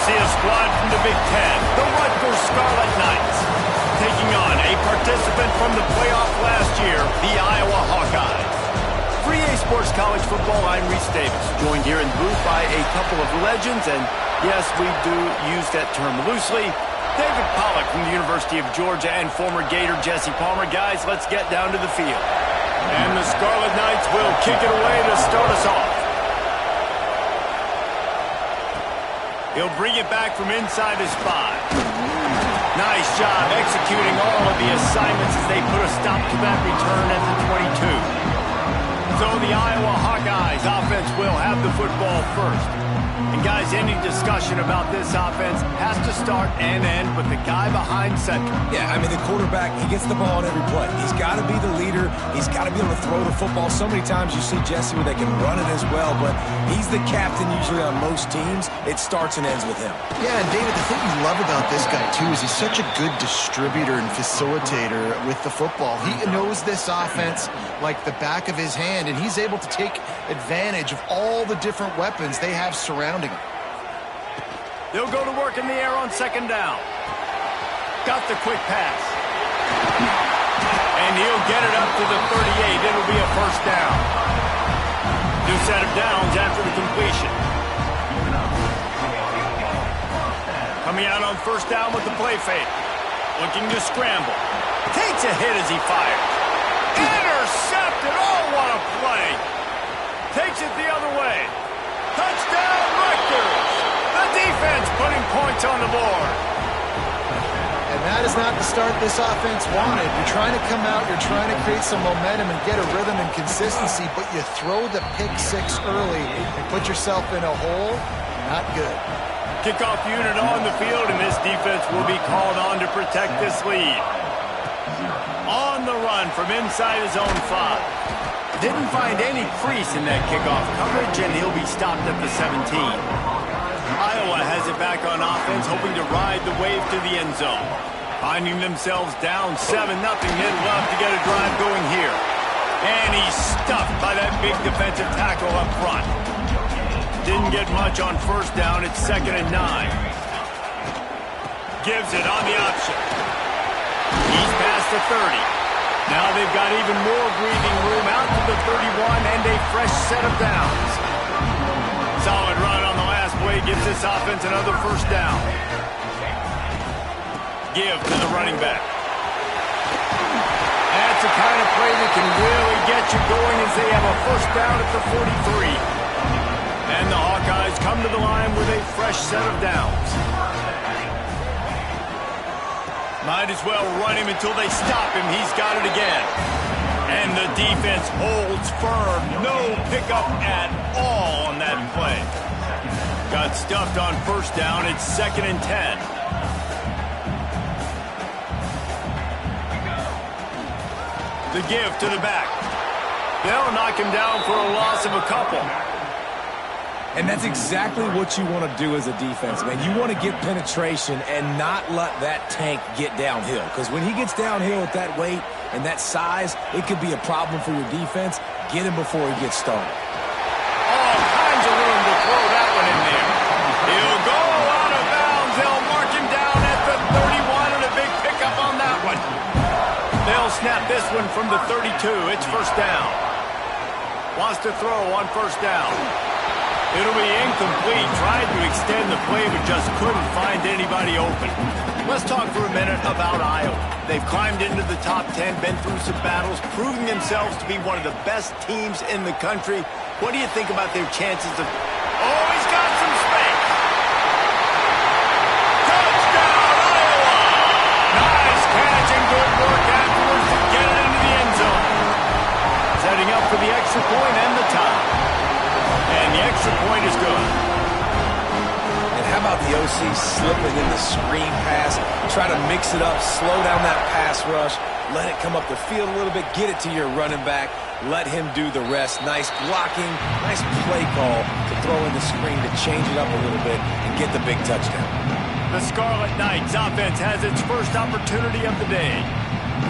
see a squad from the Big Ten, the Rutgers Scarlet Knights, taking on a participant from the playoff last year, the Iowa Hawkeyes. For EA Sports College Football, I'm Reese Davis, joined here in the booth by a couple of legends, and yes, we do use that term loosely. David Pollack from the University of Georgia and former Gator Jesse Palmer. Guys, let's get down to the field. And the Scarlet Knights will kick it away to start us off. He'll bring it back from inside his 5. Nice job executing all of the assignments as they put a stop to that return at the 22. So the Iowa Hawkeyes offense will have the football first. And guys, any discussion about this offense has to start and end with the guy behind center. Yeah, I mean, the quarterback, he gets the ball on every play. He's got to be the leader. He's got to be able to throw the football. So many times you see Jesse where they can run it as well, but he's the captain usually on most teams. It starts and ends with him. Yeah, and David, the thing you love about this guy, too, is he's such a good distributor and facilitator with the football. He knows this offense like the back of his hand, and he's able to take advantage of all the different weapons they have surrounding him. They'll go to work in the air on second down. Got the quick pass. And he'll get it up to the 38. It'll be a first down. New set of downs after the completion. Coming out on first down with the play fake. Looking to scramble. Takes a hit as he fires. Intercepted. Oh, what a play. Takes it the other way. Touchdown, Rutgers. The defense putting points on the board. And that is not the start this offense wanted. You're trying to come out, you're trying to create some momentum and get a rhythm and consistency, but you throw the pick 6 early and put yourself in a hole. Not good. Kickoff unit on the field, and this defense will be called on to protect this lead. On the run from inside his own 5. Didn't find any crease in that kickoff coverage, and he'll be stopped at the 17. Iowa has it back on offense, hoping to ride the wave to the end zone. Finding themselves down 7-0, they'd love to get a drive going here. And he's stuffed by that big defensive tackle up front. Didn't get much on first down. It's 2nd and 9. Gives it on the option. He's past the 30. Now they've got even more breathing room out to the 31 and a fresh set of downs. Solid run on the last play gives this offense another first down. Give to the running back. That's the kind of play that can really get you going as they have a first down at the 43. And the Hawkeyes come to the line with a fresh set of downs. Might as well run him until they stop him. He's got it again. And the defense holds firm. No pickup at all on that play. Got stuffed on first down. It's 2nd and 10. The give to the back. They'll knock him down for a loss of a couple. And that's exactly what you want to do as a defense, man. You want to get penetration and not let that tank get downhill. Because when he gets downhill with that weight and that size, it could be a problem for your defense. Get him before he gets started. All kinds of room to throw that one in there. He'll go out of bounds. They'll mark him down at the 31 and a big pickup on that one. They'll snap this one from the 32. It's first down. Wants to throw on first down. It'll be incomplete. Tried to extend the play, but just couldn't find anybody open. Let's talk for a minute about Iowa. They've climbed into the top 10, been through some battles, proving themselves to be one of the best teams in the country. What do you think about their chances of... Oh, he's got some space! Touchdown, Iowa! Nice catch and good work afterwards to get it into the end zone. Setting up for the extra point and the tie. And the extra point is good. And how about the OC slipping in the screen pass? Try to mix it up, slow down that pass rush, let it come up the field a little bit, get it to your running back, let him do the rest. Nice blocking, nice play call to throw in the screen to change it up a little bit and get the big touchdown. The Scarlet Knights offense has its first opportunity of the day.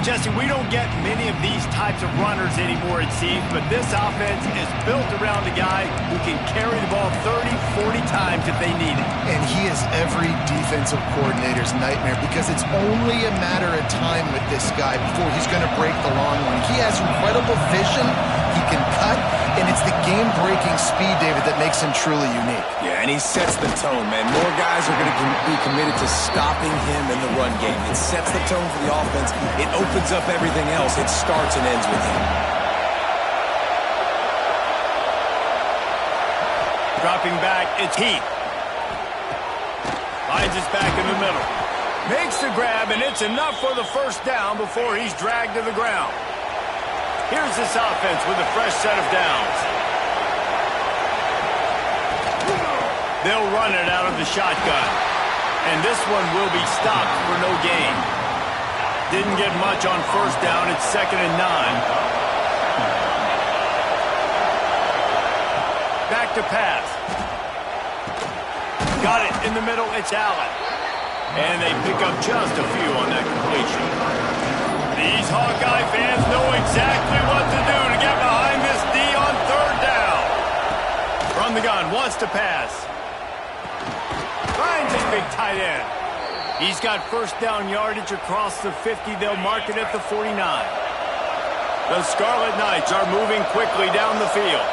Jesse, we don't get many of these types of runners anymore, it seems, but this offense is built around a guy who can carry the ball 30, 40 times if they need it. And he is every defensive coordinator's nightmare because it's only a matter of time with this guy before he's going to break the long one. He has incredible vision, he can cut, and it's the game-breaking speed, David, that makes him truly unique. Yeah, and he sets the tone, man. More guys are going to be committed to stopping him in the run game. It sets the tone for the offense. It opens up everything else. It starts and ends with him. Dropping back, it's Heath. Finds his back in the middle. Makes the grab, and it's enough for the first down before he's dragged to the ground. Here's this offense with a fresh set of downs. They'll run it out of the shotgun. And this one will be stopped for no gain. Didn't get much on first down. It's 2nd and 9. Back to pass. Got it in the middle. It's Allen. And they pick up just a few on that completion. These Hawkeye fans know exactly what to do to get behind this D on 3rd down. From the gun, wants to pass. Finds his big tight end. He's got first down yardage across the 50. They'll mark it at the 49. The Scarlet Knights are moving quickly down the field.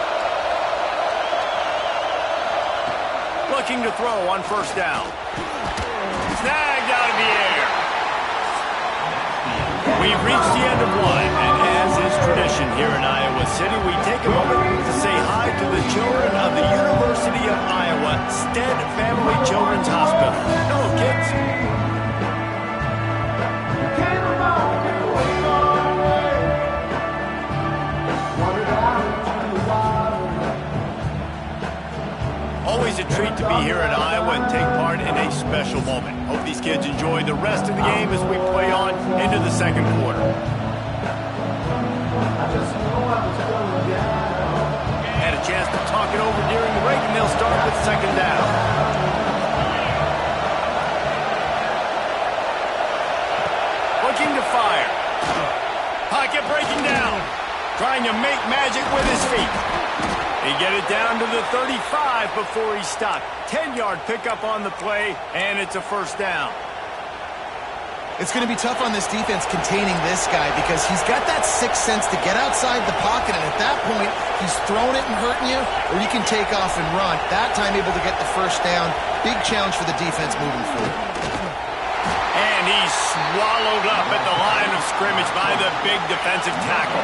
Looking to throw on first down. Snagged out of the air. We've reached the end of one, and as is tradition here in Iowa City, we take a moment to say hi to the children of the University of Iowa Stead Family Children's Hospital. Hello, kids. Always a treat to be here in Iowa and take part in a special moment. Hope these kids enjoy the rest of the game as we play on into the 2nd quarter. Had a chance to talk it over during the break, and they'll start with 2nd down. Looking to fire. Pocket breaking down. Trying to make magic with his feet. He get it down to the 35 before he stopped. 10-yard pickup on the play, and it's a first down. It's going to be tough on this defense containing this guy because he's got that sixth sense to get outside the pocket, and at that point, he's throwing it and hurting you, or you can take off and run. That time able to get the first down. Big challenge for the defense moving forward. And he's swallowed up at the line of scrimmage by the big defensive tackle.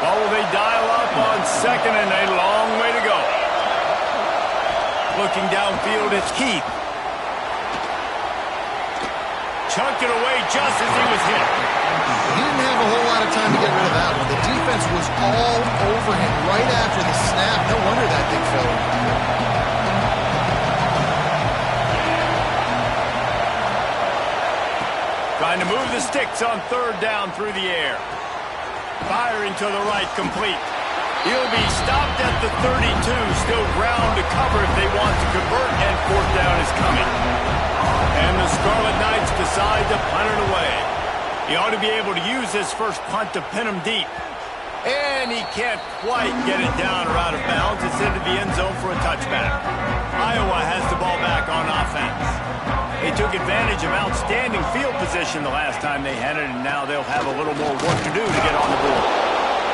Well, will they dial up on 2nd and a long way to go? Looking downfield, it's Keith. Chunked it away just as he was hit. He didn't have a whole lot of time to get rid of that one. The defense was all over him right after the snap. No wonder that big fella. Trying to move the sticks on 3rd down through the air. Firing to the right, complete. He'll be stopped at the 32. Still ground to cover if they want to convert, and 4th down is coming. And the Scarlet Knights decide to punt it away. He ought to be able to use this first punt to pin him deep. And he can't quite get it down or out of bounds. It's into the end zone for a touchback. Iowa has the ball back on offense. They took advantage of outstanding field position the last time they had it, and now they'll have a little more work to do to get on the board.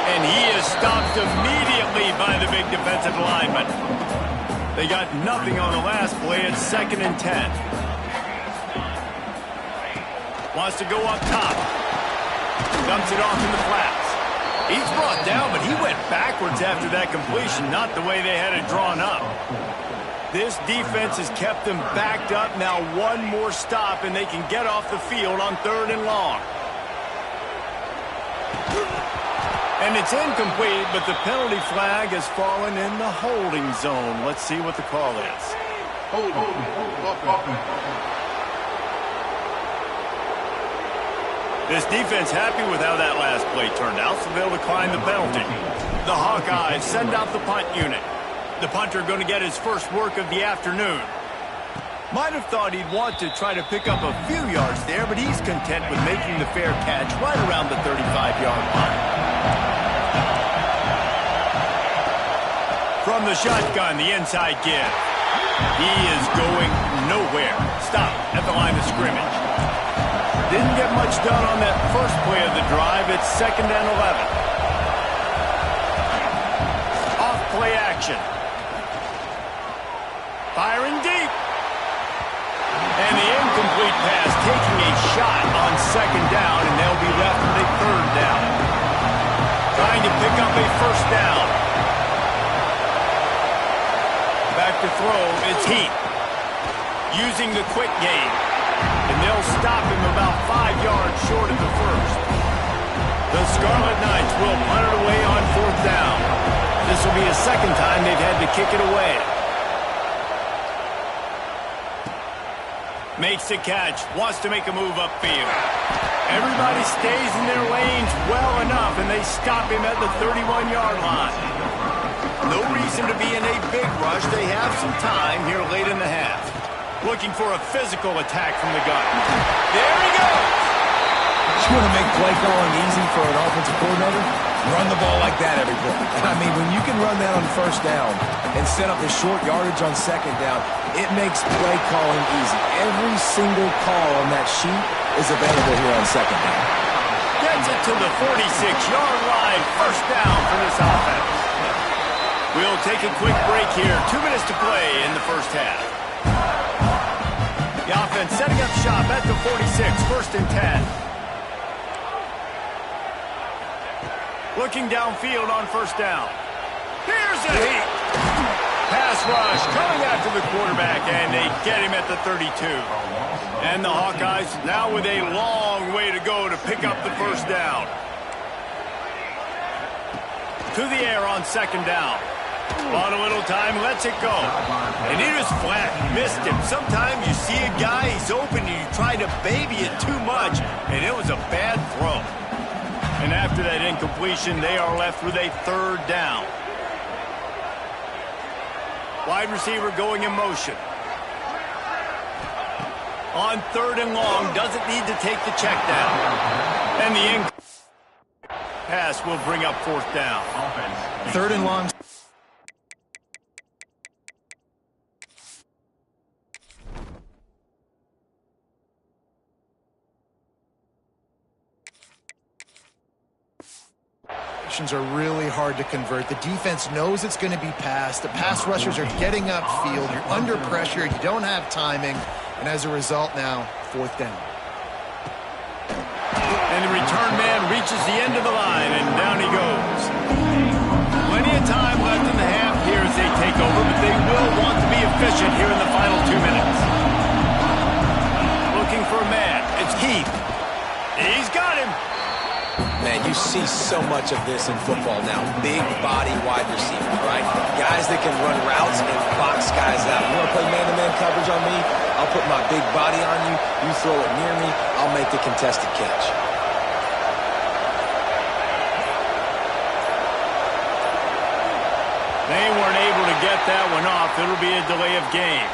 And he is stopped immediately by the big defensive lineman. They got nothing on the last play. It's 2nd and 10. Wants to go up top. Dumps it off in the flats. He's brought down, but he went backwards after that completion, not the way they had it drawn up. This defense has kept them backed up. Now one more stop, and they can get off the field on 3rd and long. And it's incomplete, but the penalty flag has fallen in the holding zone. Let's see what the call is. This defense happy with how that last play turned out, so they'll decline the penalty. The Hawkeyes send out the punt unit. The punter going to get his first work of the afternoon. Might have thought he'd want to try to pick up a few yards there, but he's content with making the fair catch right around the 35-yard line. From the shotgun, the inside give. He is going nowhere. Stop at the line of scrimmage. Didn't get much done on that first play of the drive. It's 2nd and 11. Off play action. Firing deep. And the incomplete pass taking a shot on 2nd down, and they'll be left with a 3rd down. Trying to pick up a 1st down. Back to throw, it's Heath. Using the quick game. And they'll stop him about 5 yards short of the 1st. The Scarlet Knights will punt it away on 4th down. This will be a 2nd time they've had to kick it away. Makes the catch, wants to make a move upfield. Everybody stays in their lanes well enough, and they stop him at the 31-yard line. No reason to be in a big rush. They have some time here late in the half. Looking for a physical attack from the gun. There he goes! You want to make play calling easy for an offensive coordinator? Run the ball like that every play. I mean, when you can run that on 1st down and set up the short yardage on 2nd down, it makes play calling easy. Every single call on that sheet is available here on 2nd down. Gets it to the 46-yard line. 1st down for this offense. We'll take a quick break here. 2 minutes to play in the 1st half. The offense setting up shop at the 46, 1st and 10. Looking downfield on 1st down. Here's a Heath. Pass rush coming after the quarterback, and they get him at the 32. And the Hawkeyes now with a long way to go to pick up the 1st down. To the air on 2nd down. On a little time, lets it go. And he just flat missed him. Sometimes you see a guy, he's open, and you try to baby it too much, and it was a bad throw. And after that incompletion, they are left with a 3rd down. Wide receiver going in motion. On 3rd and long, doesn't need to take the check down. And the pass will bring up 4th down. 3rd and long. Are really hard to convert. The defense knows it's going to be passed. The pass rushers are getting upfield. You're under pressure. You don't have timing. And as a result now, 4th down. And the return man reaches the end of the line, and down he goes. Plenty of time left in the half here as they take over, but they will want to be efficient here in the final 2 minutes. Looking for a man. It's Heath. He's got him. Man, you see so much of this in football now. Big body wide receivers, right? Guys that can run routes and box guys out. You want to play man-to-man coverage on me? I'll put my big body on you. You throw it near me, I'll make the contested catch. They weren't able to get that one off. It'll be a delay of game.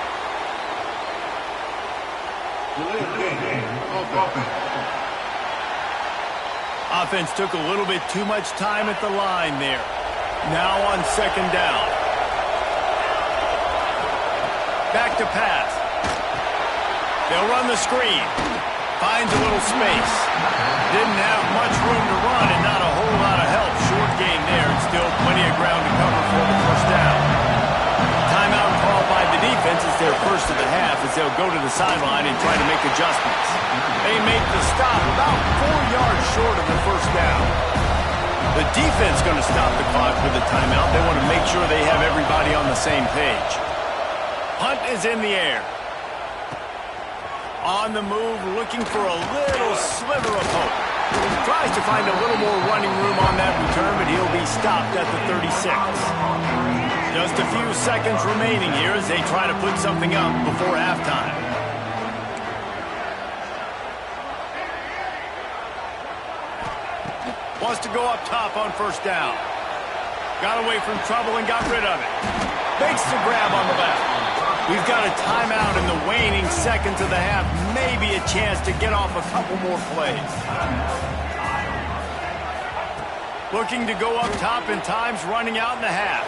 Offense took a little bit too much time at the line there. Now on 2nd down. Back to pass. They'll run the screen. Finds a little space. Didn't have much room to run and not a whole lot of help. Short gain there and still plenty of ground to cover for the 1st down. Timeout called by the defense is their 1st of the half as they'll go to the sideline and try to make adjustments. They make the stop about 4 yards short of the 1st down. The defense going to stop the clock with the timeout. They want to make sure they have everybody on the same page. Punt is in the air. On the move, looking for a little sliver of hope. Tries to find a little more running room on that return, but he'll be stopped at the 36. Just a few seconds remaining here as they try to put something up before halftime. Wants to go up top on 1st down. Got away from trouble and got rid of it. Makes the grab on the left. We've got a timeout in the waning seconds of the half. Maybe a chance to get off a couple more plays. Looking to go up top, and time's running out in the half.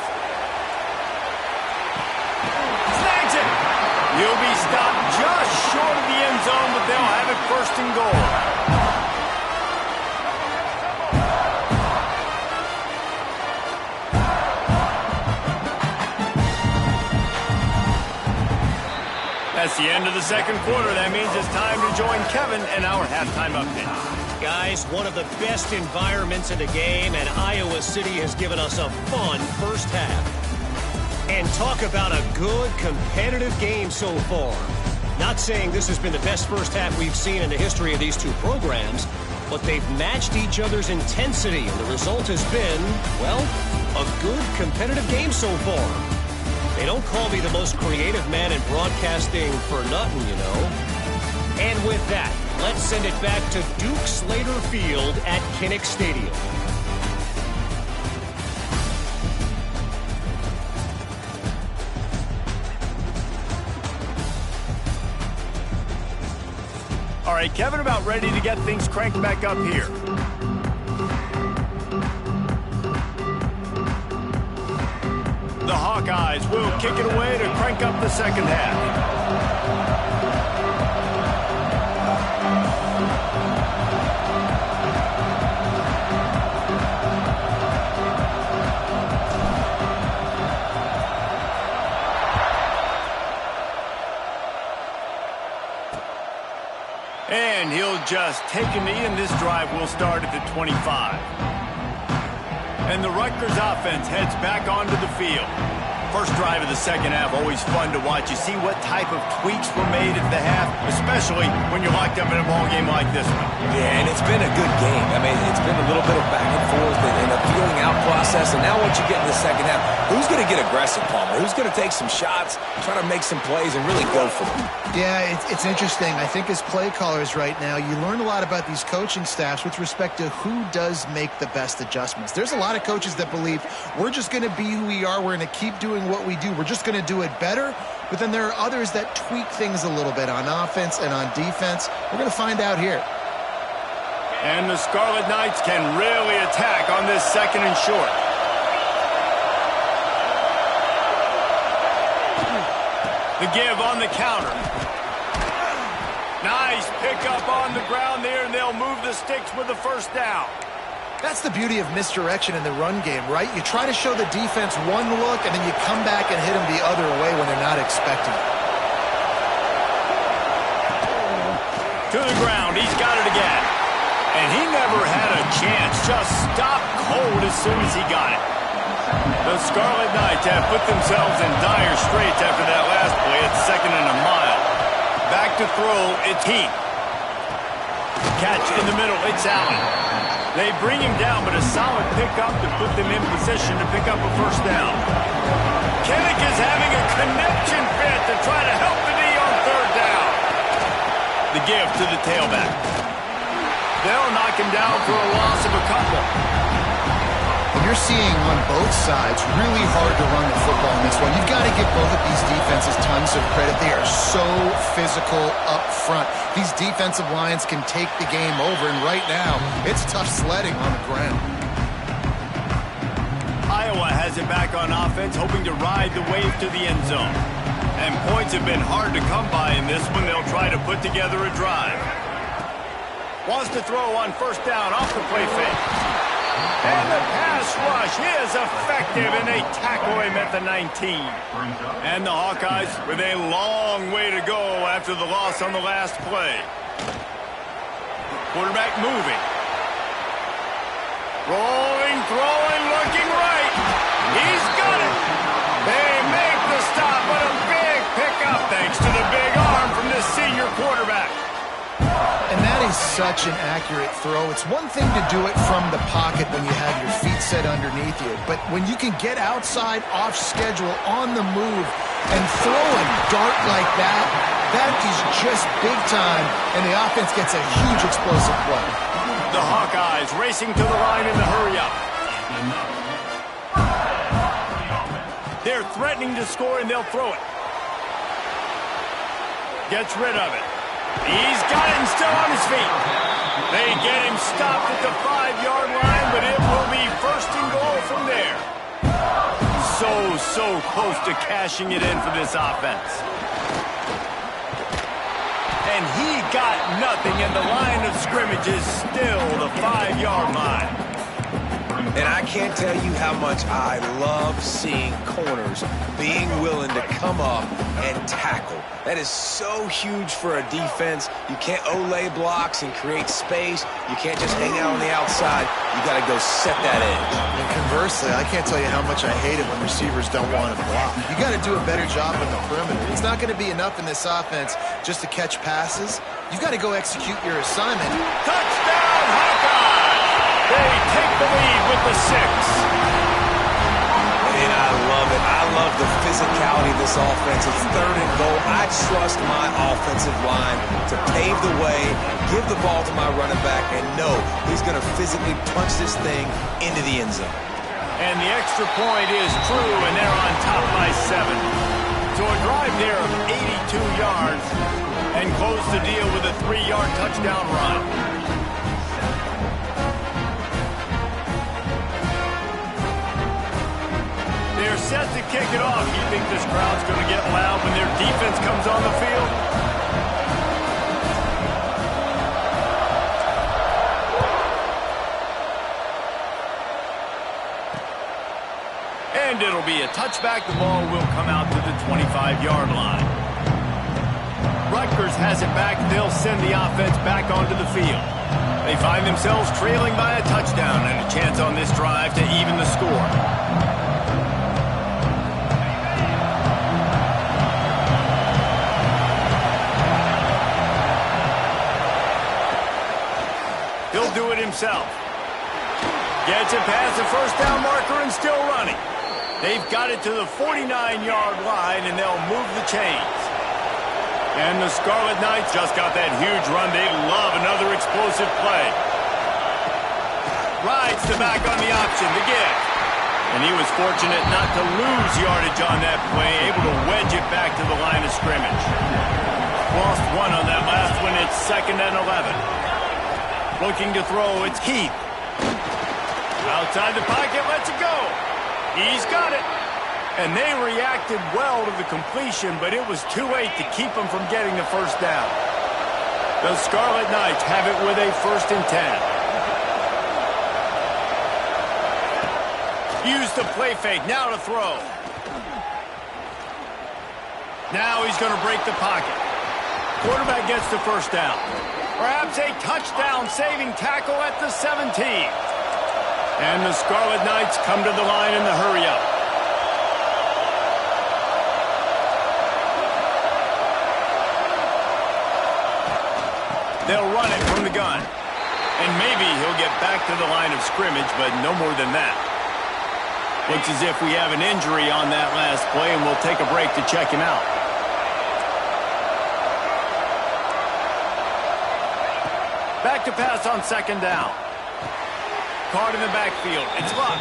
Snag stop just short of the end zone, but they'll have it first and goal. That's the end of the second quarter. That means it's time to join Kevin and our halftime update. Guys, one of the best environments in the game, and Iowa City has given us a fun first half. And talk about a good, competitive game so far. Not saying this has been the best first half we've seen in the history of these two programs, but they've matched each other's intensity, and the result has been, well, a good, competitive game so far. They don't call me the most creative man in broadcasting for nothing, you know. And with that, let's send it back to Duke Slater Field at Kinnick Stadium. All right, Kevin, about ready to get things cranked back up here. The Hawkeyes will kick it away to crank up the second half. And he'll just take a knee, and this drive will start at the 25. And the Rutgers offense heads back onto the field. First drive of the second half, always fun to watch. You see what type of tweaks were made at the half, especially when you're locked up in a ball game like this one. Yeah, and it's been a good game. I mean, it's been a little bit of back and forth and a feeling out process. And now once you get in the second half, who's going to get aggressive, Palmer? Who's going to take some shots, try to make some plays, and really go for them? Yeah, it's interesting. I think as play callers right now, you learn a lot about these coaching staffs with respect to who does make the best adjustments. There's a lot of coaches that believe we're just going to be who we are. We're going to keep doing what we do. We're just going to do it better. But then there are others that tweak things a little bit on offense and on defense. We're going to find out here. And the Scarlet Knights can really attack on this second and short. The give on the counter. Nice pickup on the ground there, and they'll move the sticks with the first down. That's the beauty of misdirection in the run game, right? You try to show the defense one look, and then you come back and hit them the other way when they're not expecting it. To the ground, he's got it again. And he never had a chance, just stopped cold as soon as he got it. The Scarlet Knights have put themselves in dire straits after that last play. It's second and a mile. Back to throw, it's Heath. Catch in the middle, it's Allen. They bring him down, but a solid pickup to put them in position to pick up a first down. Kinnick is having a connection fit to try to help the D on third down. The give to the tailback. They'll knock him down for a loss of a couple. And you're seeing on both sides really hard to run the football in this one. You've got to give both of these defenses tons of credit. They are so physical up front. These defensive lines can take the game over, and right now, it's tough sledding on the ground. Iowa has it back on offense, hoping to ride the wave to the end zone. And points have been hard to come by in this one. They'll try to put together a drive. Wants to throw on first down off the play fake. And the pass rush is effective, and they tackle him at the 19. And the Hawkeyes with a long way to go after the loss on the last play. Quarterback moving. Rolling, throwing, looking right. He's got it. They make the stop, but a big pickup thanks to the big arm from this senior quarterback. And that is such an accurate throw. It's one thing to do it from the pocket when you have your feet set underneath you, but when you can get outside, off schedule, on the move, and throw a dart like that, that is just big time, and the offense gets a huge explosive play. The Hawkeyes racing to the line in the hurry-up. They're threatening to score, and they'll throw it. Gets rid of it. He's got it and still on his feet. They get him stopped at the 5-yard line, but it will be first and goal from there. So close to cashing it in for this offense. and he got nothing, and the line of scrimmage is still the 5-yard line. And I can't tell you how much I love seeing corners being willing to come up and tackle. That is so huge for a defense. You can't olay blocks and create space. You can't just hang out on the outside. You got to go set that edge. And conversely, I can't tell you how much I hate it when receivers don't want to block. You got to do a better job on the perimeter. It's not going to be enough in this offense just to catch passes. You've got to go execute your assignment. Touchdown, Hawkeyes! They take the lead with the 6. And I love it. I love the physicality of this offense. It's 3rd and goal. I trust my offensive line to pave the way, give the ball to my running back, and know he's going to physically punch this thing into the end zone. And the extra point is true, and they're on top by 7. So a drive there of 82 yards and close the deal with a 3-yard touchdown run. They're set to kick it off. You think this crowd's going to get loud when their defense comes on the field? And it'll be a touchback. The ball will come out to the 25-yard line. Rutgers has it back. They'll send the offense back onto the field. They find themselves trailing by a touchdown and a chance on this drive to even the score. He'll do it himself. Gets it past the first down marker and still running. They've got it to the 49-yard line, and they'll move the chains. And the Scarlet Knights just got that huge run. They love another explosive play. Rides the back on the option to give. And he was fortunate not to lose yardage on that play, able to wedge it back to the line of scrimmage. Lost 1 on that last one. It's 2nd and 11. Looking to throw, it's Heath. Outside the pocket, lets it go. He's got it. And they reacted well to the completion, but it was too late to keep them from getting the first down. The Scarlet Knights have it with a 1st and 10. Use the play fake, now to throw. Now he's going to break the pocket. Quarterback gets the first down. Perhaps a touchdown-saving tackle at the 17. And the Scarlet Knights come to the line in the hurry-up. They'll run it from the gun. And maybe he'll get back to the line of scrimmage, but no more than that. Looks as if we have an injury on that last play, and we'll take a break to check him out. Back to pass on 2nd down. Card in the backfield. It's Luck.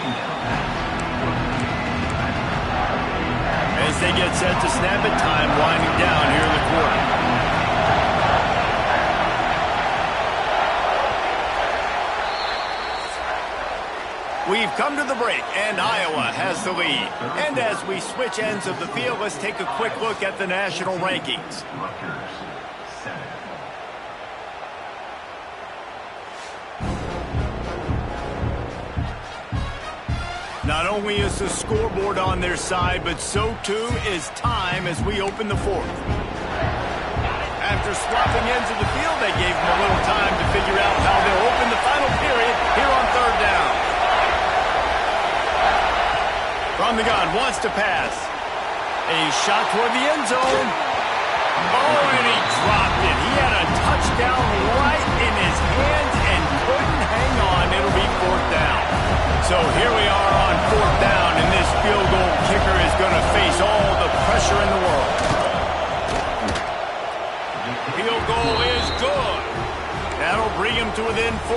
As they get set to snap it, time winding down here in the quarter. We've come to the break, and Iowa has the lead. And as we switch ends of the field, let's take a quick look at the national rankings. Not only is the scoreboard on their side, but so too is time as we open the 4th. After swapping ends of the field, they gave them a little time to figure out how they'll open the final period here on 3rd down. From the gun, wants to pass. A shot toward the end zone. Oh, and he dropped it. He had a touchdown right in his hands and couldn't hang on. It'll be 4th down. So here we are on 4th down, and this field goal kicker is going to face all the pressure in the world. Field goal is good. That'll bring him to within 4.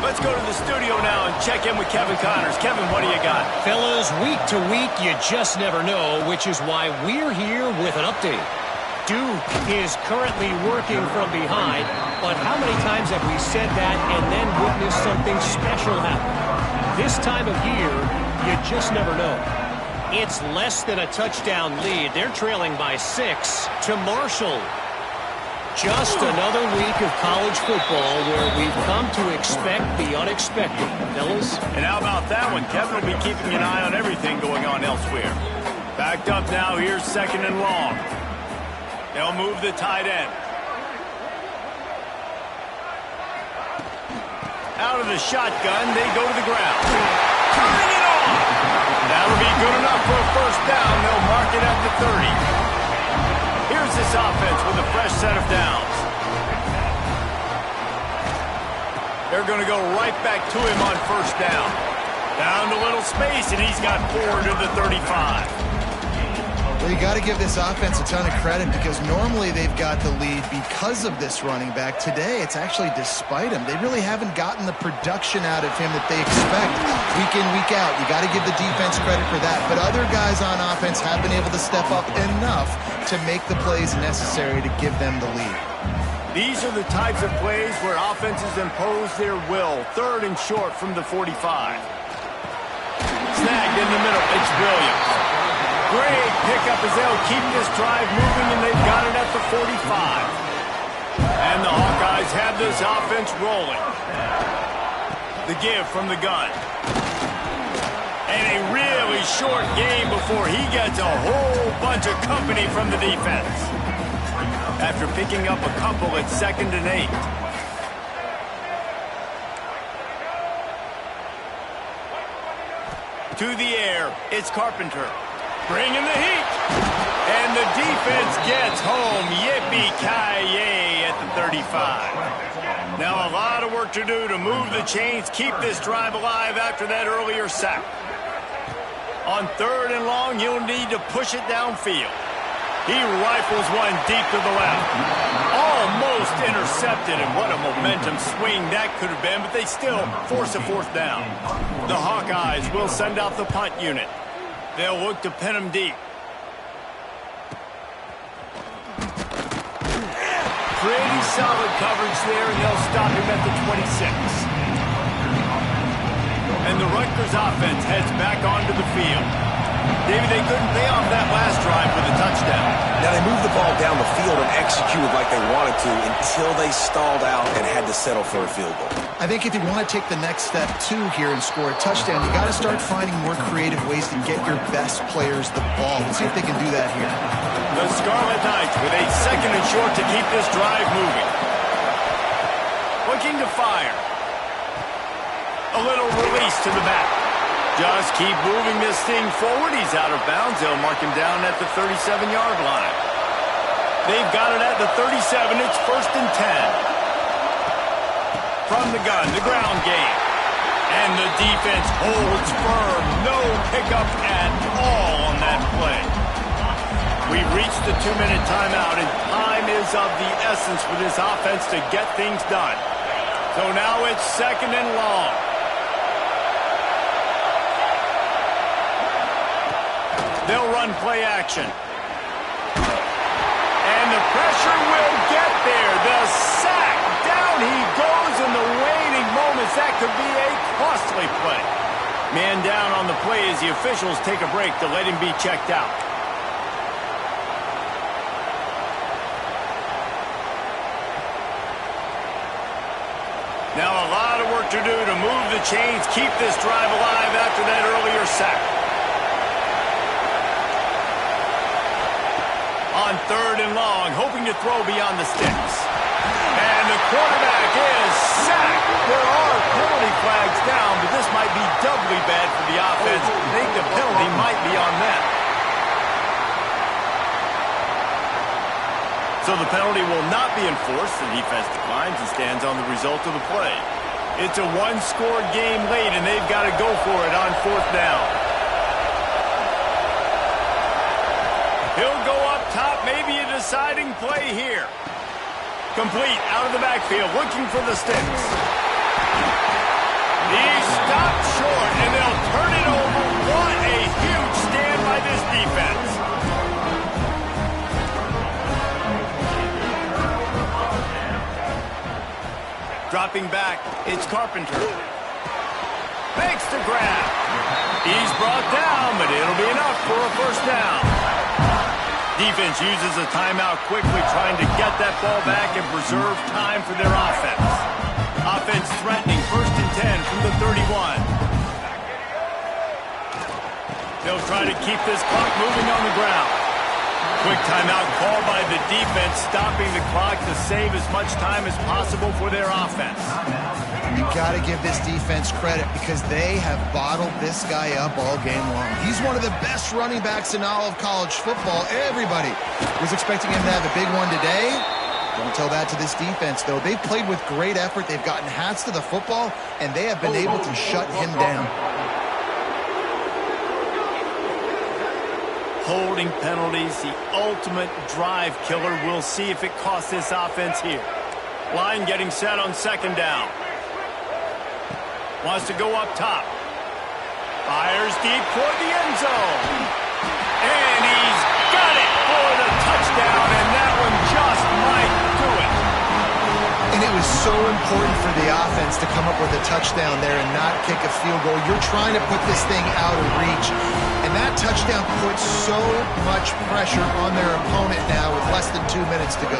Let's go to the studio now and check in with Kevin Connors. Kevin, what do you got? Fellas, week to week, you just never know, which is why we're here with an update. Duke is currently working from behind, but how many times have we said that and then witnessed something special happen? This time of year, you just never know. It's less than a touchdown lead. They're trailing by 6 to Marshall. Just another week of college football where we've come to expect the unexpected. Fellas? And how about that one? Kevin will be keeping an eye on everything going on elsewhere. Backed up now, here's 2nd and long. They'll move the tight end. Out of the shotgun, they go to the ground. Turning it on! That'll be good enough for a first down. They'll mark it at the 30. Here's this offense with a fresh set of downs. They're going to go right back to him on first down. Down to little space, and he's got 4 to the 35. Well, you got to give this offense a ton of credit because normally they've got the lead because of this running back. Today, it's actually despite him. They really haven't gotten the production out of him that they expect week in, week out. You got to give the defense credit for that. But other guys on offense have been able to step up enough to make the plays necessary to give them the lead. These are the types of plays where offenses impose their will. 3rd and short from the 45. Snagged in the middle. It's Williams. Great pickup as they'll keep this drive moving, and they've got it at the 45. And the Hawkeyes have this offense rolling. The give from the gun. And a really short game before he gets a whole bunch of company from the defense. After picking up a couple at 2nd and 8. To the air, it's Carpenter. Bringing the heat. And the defense gets home. Yippee-ki-yay at the 35. Now a lot of work to do to move the chains, keep this drive alive after that earlier sack. On 3rd and long, he'll need to push it downfield. He rifles one deep to the left. Almost intercepted, and what a momentum swing that could have been, but they still force a 4th down. The Hawkeyes will send out the punt unit. They'll look to pin him deep. Pretty solid coverage there, and they'll stop him at the 26. And the Rutgers offense heads back onto the field. David, they couldn't pay off that last drive with a touchdown. Now they moved the ball down the field and executed like they wanted to until they stalled out and had to settle for a field goal. I think if you want to take the next step, too, here and score a touchdown, you got to start finding more creative ways to get your best players the ball. Let's see if they can do that here. The Scarlet Knights with a 2nd and short to keep this drive moving. Looking to fire. A little release to the back. Just keep moving this thing forward. He's out of bounds. They'll mark him down at the 37-yard line. They've got it at the 37. It's 1st and 10. From the gun, the ground game. And the defense holds firm. No pickup at all on that play. We've reached the 2-minute timeout, and time is of the essence for this offense to get things done. So now it's 2nd and long. They'll run play action. And the pressure will get there. The sack. Down he goes in the waning moments. That could be a costly play. Man down on the play as the officials take a break to let him be checked out. Now a lot of work to do to move the chains, keep this drive alive after that earlier sack. On 3rd and long, hoping to throw beyond the sticks. And the quarterback is sacked. There are penalty flags down, but this might be doubly bad for the offense. I think the penalty might be on them. So the penalty will not be enforced. The defense declines and stands on the result of the play. It's a one-score game late, and they've got to go for it on 4th down. He'll go up top, maybe a deciding play here. Complete, out of the backfield, looking for the sticks. He stopped short, and they'll turn it over. What a huge stand by this defense. Dropping back, it's Carpenter. Makes the grab. He's brought down, but it'll be enough for a first down. defense uses a timeout quickly, trying to get that ball back and preserve time for their offense. Offense threatening 1st and 10 from the 31. They'll try to keep this clock moving on the ground. Quick timeout called by the defense, stopping the clock to save as much time as possible for their offense. You got to give this defense credit because they have bottled this guy up all game long. He's one of the best running backs in all of college football. Everybody was expecting him to have a big one today. Don't tell that to this defense, though. They've played with great effort. They've gotten hats to the football, and they have been able to shut him down. Holding penalties, the ultimate drive killer. We'll see if it costs this offense here. Line getting set on 2nd down. Wants to go up top. Fires deep toward the end zone. And he's got it for the touchdown, and that one just might do it. And it was so important for the offense to come up with a touchdown there and not kick a field goal. You're trying to put this thing out of reach. And that touchdown puts so much pressure on their opponent now with less than 2 minutes to go.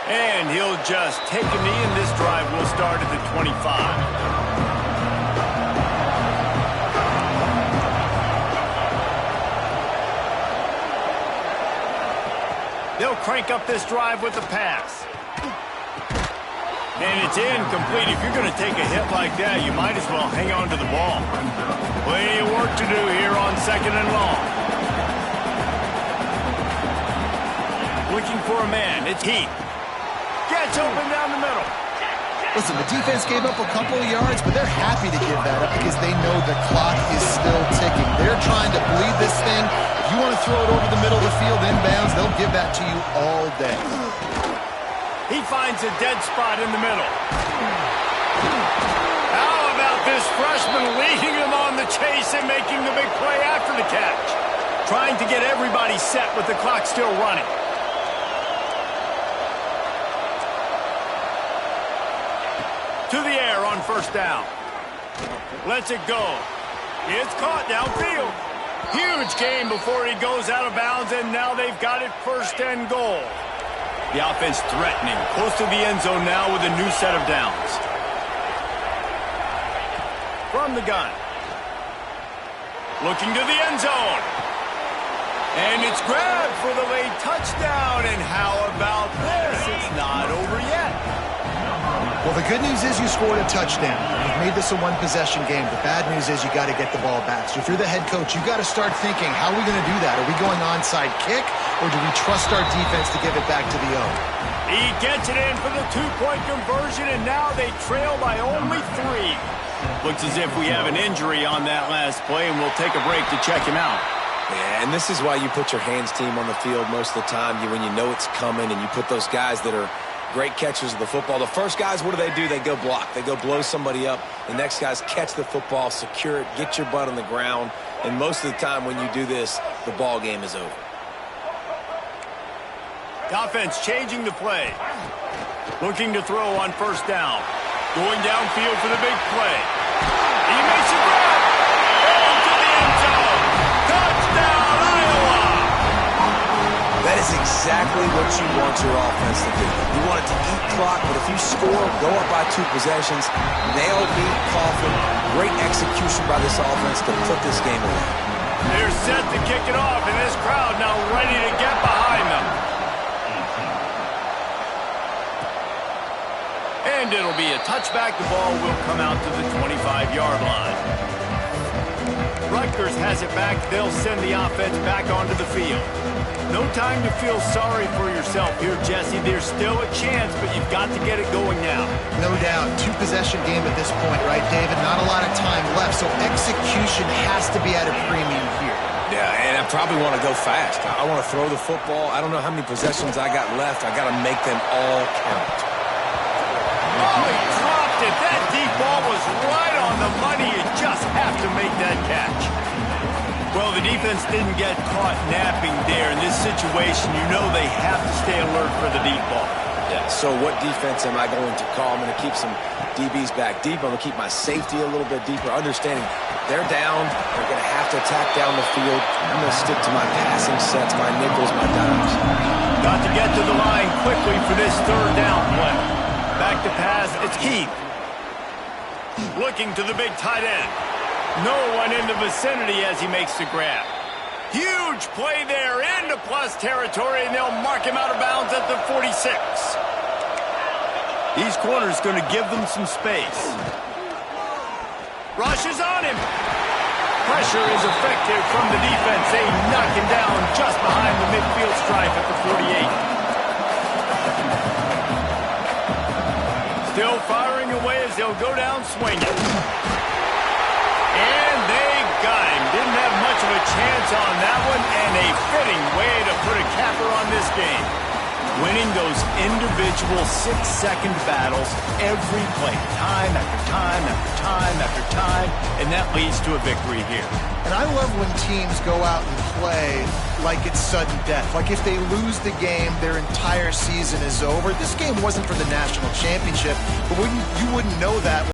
And he'll just take a knee, and this drive will start at the 25. They'll crank up this drive with the pass. And it's incomplete. If you're going to take a hit like that, you might as well hang on to the ball. Plenty of work to do here on 2nd and long. Looking for a man. It's Heath. Gets open down the middle. Listen, the defense gave up a couple of yards, but they're happy to give that up because they know the clock is still ticking. They're trying to bleed this thing. If you want to throw it over the middle of the field inbounds, they'll give that to you all day. He finds a dead spot in the middle. How about this freshman leading him on the chase and making the big play after the catch? Trying to get everybody set with the clock still running. To the air on 1st down. Lets it go. It's caught downfield. Huge gain before he goes out of bounds, and now they've got it 1st and goal. The offense threatening, close to the end zone now with a new set of downs. From the gun. Looking to the end zone. And it's grabbed for the late touchdown. And how about this? It's not over yet. Well, the good news is you scored a touchdown. You've made this a one-possession game. The bad news is you got to get the ball back. So if you're the head coach, you got to start thinking, how are we going to do that? Are we going onside kick, or do we trust our defense to give it back to the O? He gets it in for the 2-point conversion, and now they trail by only 3. Looks as if we have an injury on that last play, and we'll take a break to check him out. Yeah, and this is why you put your hands team on the field most of the time. When you know it's coming, and you put those guys that are great catchers of the football. The first guys, what do? They go block. They go blow somebody up. The next guys catch the football, secure it, get your butt on the ground. And most of the time when you do this, the ball game is over. The offense changing the play. Looking to throw on 1st down. Going downfield for the big play. He makes a grab. Into the end zone. Touchdown, Iowa! That is exactly what you want your offense to do. You want it to eat clock, but if you score, go up by 2 possessions, nail beat Coughlin. Great execution by this offense to put this game away. They're set to kick it off, and this crowd now ready to get behind them. And it'll be a touchback. The ball will come out to the 25-yard line. Rutgers has it back. They'll send the offense back onto the field. No time to feel sorry for yourself here, Jesse. There's still a chance, but you've got to get it going now. No doubt. 2-possession game at this point, right, David? Not a lot of time left, so execution has to be at a premium here. Yeah, and I probably want to go fast. I want to throw the football. I don't know how many possessions I got left. I got to make them all count. Oh, he dropped it. That deep ball was right on the money. You just have to make that catch. Well, the defense didn't get caught napping there. In this situation, you know they have to stay alert for the deep ball. Yeah, so what defense am I going to call? I'm going to keep some DB's back deep. I'm going to keep my safety a little bit deeper, understanding they're down. They're going to have to attack down the field. I'm going to stick to my passing sets, my nickels, my dimes. Got to get to the line quickly for this third down play. Back to pass, it's Heath. Looking to the big tight end. No one in the vicinity as he makes the grab. Huge play there into plus territory, and they'll mark him out of bounds at the 46. These corners going to give them some space. Rush is on him. Pressure is effective from the defense. They knock him down just behind the midfield stripe at the 48. Still firing away as they'll go down swinging. And they got him. Didn't have much of a chance on that one, and a fitting way to put a capper on this game. Winning those individual 6-second battles every play, time after time after time after time, and that leads to a victory here. And I love when teams go out and play like it's sudden death. Like if they lose the game, their entire season is over. This game wasn't for the national championship, but you wouldn't know that